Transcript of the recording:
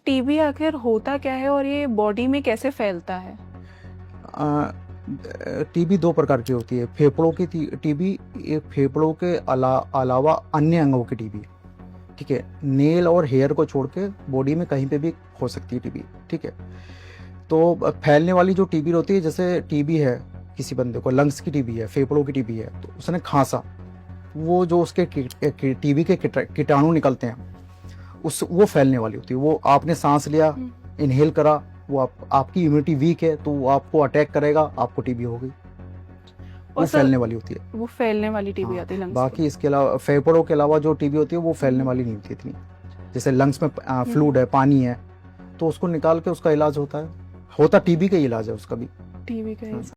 TB आखिर होता क्या है और ये बॉडी में कैसे फैलता है? टीबी दो प्रकार की होती है। फेफड़ों की टीबी, फेफड़ों के अलावा अन्य अंगों की टीबी। ठीक है, नेल और हेयर को छोड़ के बॉडी में कहीं पे भी हो सकती है टीबी। ठीक है, तो फैलने वाली जो टीबी होती है, जैसे टीबी है किसी बंदे को, लंग्स की टीबी है, फेफड़ों की टीबी है, तो उसने खांसा, वो जो उसके टीबी के कीटाणु निकलते हैं, उस वो फैलने वाली होती है। वो आपने सांस लिया, इनहेल करा, वो आपकी इम्यूनिटी वीक है तो वो आपको अटैक करेगा, आपको टीबी हो गई। और वो सर फैलने वाली होती है। वो फैलने वाली टीबी हाँ, आती है लंग्स बाकी इसके अलावा फेफड़ों के अलावा जो टीबी होती है वो फैलने वाली नहीं होती इतनी। जैसे लंग्स में फ्लूइड है, पानी है, तो उसको निकाल के उसका इलाज होता है। होता टीबी का ही इलाज है उसका भी। टीबी का हाँ। ही